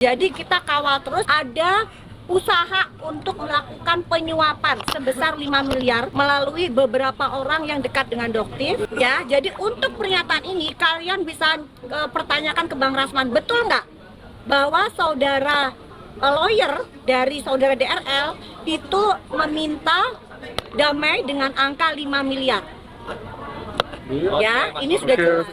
Jadi kita kawal terus ada usaha untuk melakukan penyuapan sebesar 5 miliar melalui beberapa orang yang dekat dengan Doktif ya. Jadi untuk pernyataan ini kalian bisa pertanyakan ke Bang Rasman, betul nggak bahwa saudara lawyer dari saudara DRL itu meminta damai dengan angka 5 miliar. Ya, ini sudah jelas.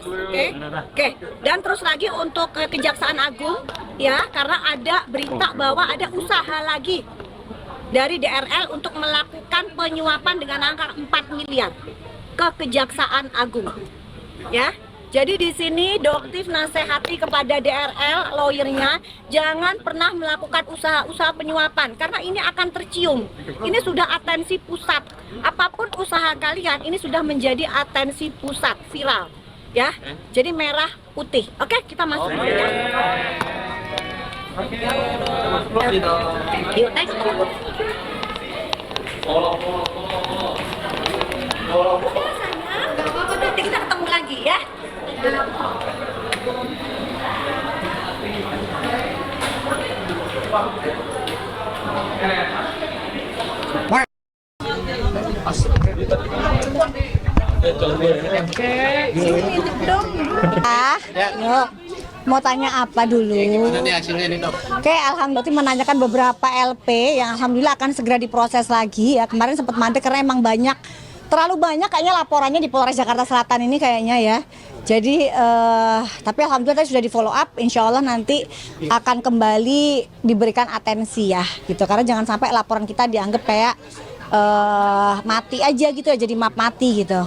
Oke. Dan terus lagi untuk Kejaksaan Agung ya, karena ada berita bahwa ada usaha lagi dari DRL untuk melakukan penyuapan dengan angka 4 miliar ke Kejaksaan Agung. Ya. Jadi di sini Doktif nasihati kepada DRL lawyernya jangan pernah melakukan usaha-usaha penyuapan karena ini akan tercium. Ini sudah atensi pusat. Apapun usaha kalian ini sudah menjadi atensi pusat, viral. Ya. Jadi merah putih. Oke, kita masuk dulu ya. Yuk, next. Nanti kita ketemu lagi ya. Yuk, mau tanya apa dulu? Oke, alhamdulillah menanyakan beberapa LP yang alhamdulillah akan segera diproses lagi ya. Kemarin sempat mandek karena emang terlalu banyak kayaknya laporannya di Polres Jakarta Selatan ini kayaknya ya. Jadi, tapi alhamdulillah tadi sudah di follow up, insya Allah nanti akan kembali diberikan atensi ya gitu. Karena jangan sampai laporan kita dianggap kayak mati aja gitu ya, jadi map mati gitu.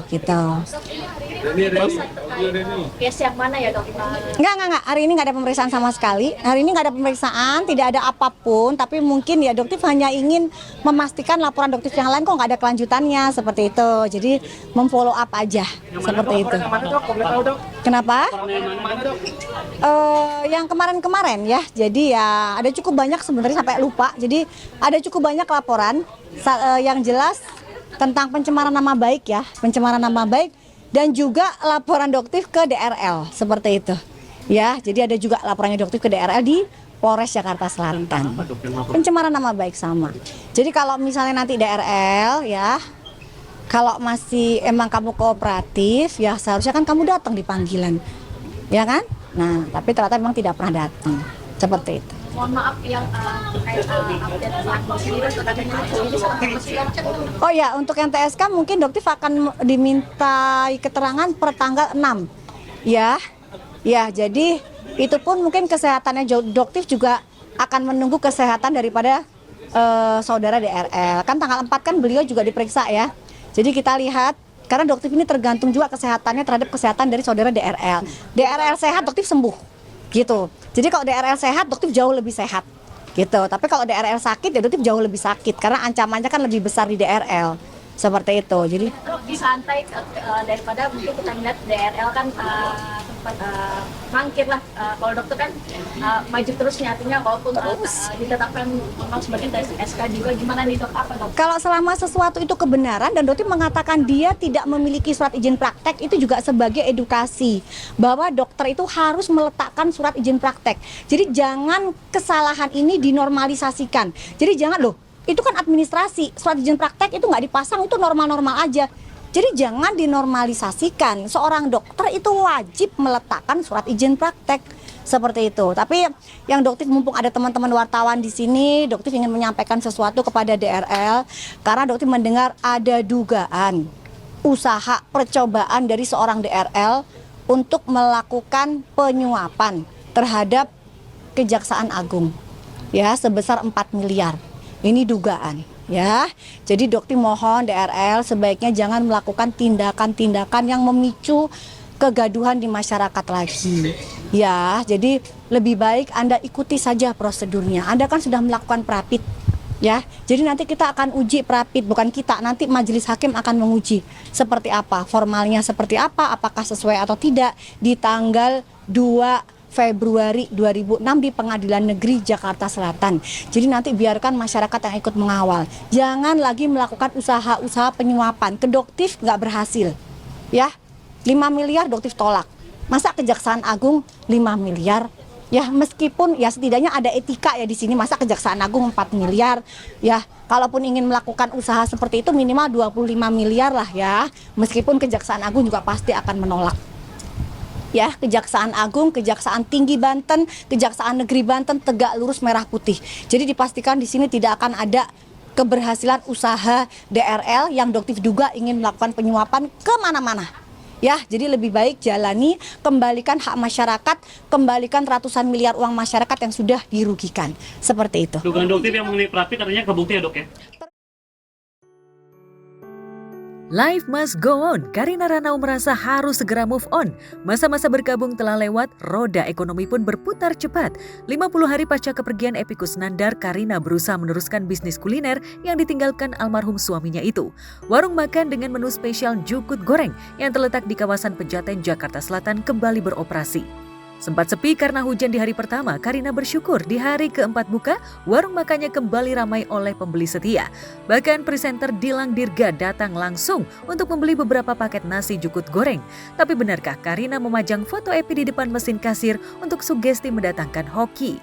Case yang mana ya dok? Enggak, hari ini nggak ada pemeriksaan sama sekali. Hari ini nggak ada pemeriksaan, tidak ada apapun. Tapi mungkin ya Doktif hanya ingin memastikan laporan Doktif yang lain kok nggak ada kelanjutannya seperti itu. Jadi memfollow up aja seperti itu. Kenapa? Yang kemarin-kemarin ya. Jadi ya ada cukup banyak sebenarnya sampai lupa. Jadi ada cukup banyak laporan yang jelas tentang pencemaran nama baik ya, pencemaran nama baik. Dan juga laporan Doktif ke DRL seperti itu ya. Jadi ada juga laporannya Doktif ke DRL di Polres Jakarta Selatan, pencemaran nama baik sama. Jadi kalau misalnya nanti DRL ya, kalau masih emang kamu kooperatif ya seharusnya kan kamu datang di panggilan ya kan. Nah tapi ternyata memang tidak pernah datang seperti itu. Mohon maaf yang terkait update Oh ya, untuk yang TSK mungkin Doktif akan dimintai keterangan per tanggal 6 ya. Ya, jadi itu pun mungkin kesehatannya Doktif juga akan menunggu kesehatan daripada saudara DRL. Kan tanggal 4 kan beliau juga diperiksa ya. Jadi kita lihat karena Doktif ini tergantung juga kesehatannya terhadap kesehatan dari saudara DRL. DRL sehat, Doktif sembuh. Gitu. Jadi kalau DRL sehat, Doktif jauh lebih sehat. Gitu. Tapi kalau DRL sakit, ya Doktif jauh lebih sakit karena ancamannya kan lebih besar di DRL. Seperti itu. Jadi disantai daripada mungkin kita lihat DRL kan sempat mangkir lah. Kalau dokter kan maju terus nih, artinya walaupun ditetapkan memang sebagai SK juga, gimana nih dok? Apa dok? kalau selama sesuatu itu kebenaran dan Doktif mengatakan dia tidak memiliki surat izin praktek, itu juga sebagai edukasi bahwa dokter itu harus meletakkan surat izin praktek. Jadi jangan kesalahan ini dinormalisasikan. Jadi jangan loh, itu kan administrasi, surat izin praktek itu nggak dipasang, itu normal-normal aja. Jadi jangan dinormalisasikan, seorang dokter itu wajib meletakkan surat izin praktek seperti itu. Tapi yang Doktif, mumpung ada teman-teman wartawan di sini, Doktif ingin menyampaikan sesuatu kepada DRL karena Doktif mendengar ada dugaan usaha percobaan dari seorang DRL untuk melakukan penyuapan terhadap Kejaksaan Agung ya sebesar 4 miliar. Ini dugaan ya. Jadi Doktif mohon DRL sebaiknya jangan melakukan tindakan-tindakan yang memicu kegaduhan di masyarakat lagi. Ya, jadi lebih baik Anda ikuti saja prosedurnya. Anda kan sudah melakukan prapit ya. Jadi nanti kita akan uji prapit, bukan kita, nanti majelis hakim akan menguji seperti apa, formalnya seperti apa, apakah sesuai atau tidak di tanggal 2 Februari 2006 di Pengadilan Negeri Jakarta Selatan. Jadi nanti biarkan masyarakat yang ikut mengawal. Jangan lagi melakukan usaha-usaha penyuapan. Ke Doktif nggak berhasil. Ya, 5 miliar Doktif tolak. Masa Kejaksaan Agung 5 miliar Ya meskipun ya setidaknya ada etika ya di sini, masa Kejaksaan Agung 4 miliar ya, kalaupun ingin melakukan usaha seperti itu minimal 25 miliar lah ya, meskipun Kejaksaan Agung juga pasti akan menolak. Ya, Kejaksaan Agung, Kejaksaan Tinggi Banten, Kejaksaan Negeri Banten tegak lurus merah putih. Jadi dipastikan di sini tidak akan ada keberhasilan usaha DRL yang Doktiv duga ingin melakukan penyuapan kemana-mana. Ya, jadi lebih baik jalani, kembalikan hak masyarakat, kembalikan ratusan miliar uang masyarakat yang sudah dirugikan. Seperti itu. Dugaan Doktiv yang mengenai praktik katanya kebukti ya dok ya? Life must go on. Karina Ranau merasa harus segera move on. Masa-masa berkabung telah lewat, roda ekonomi pun berputar cepat. 50 hari pasca kepergian Epicus Nandar, Karina berusaha meneruskan bisnis kuliner yang ditinggalkan almarhum suaminya itu. Warung makan dengan menu spesial jukut goreng yang terletak di kawasan Pejaten, Jakarta Selatan kembali beroperasi. Sempat sepi karena hujan di hari pertama, Karina bersyukur di hari keempat buka, warung makannya kembali ramai oleh pembeli setia. Bahkan presenter Dilang Dirga datang langsung untuk membeli beberapa paket nasi jukut goreng. Tapi benarkah Karina memajang foto Epi di depan mesin kasir untuk sugesti mendatangkan hoki?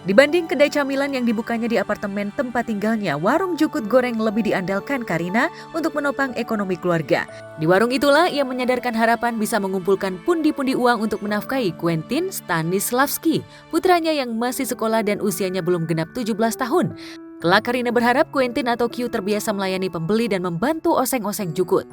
Dibanding kedai camilan yang dibukanya di apartemen tempat tinggalnya, warung jukut goreng lebih diandalkan Karina untuk menopang ekonomi keluarga. Di warung itulah ia menyadarkan harapan bisa mengumpulkan pundi-pundi uang untuk menafkahi Quentin Stanislavski, putranya yang masih sekolah dan usianya belum genap 17 tahun. Kelak Karina berharap Quentin atau Q terbiasa melayani pembeli dan membantu oseng-oseng jukut.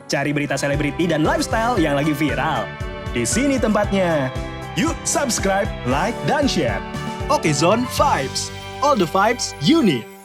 Cari berita selebriti dan lifestyle yang lagi viral. Di sini tempatnya. Yuk subscribe, like, dan share. Oke Zone Vibes. All the vibes you need.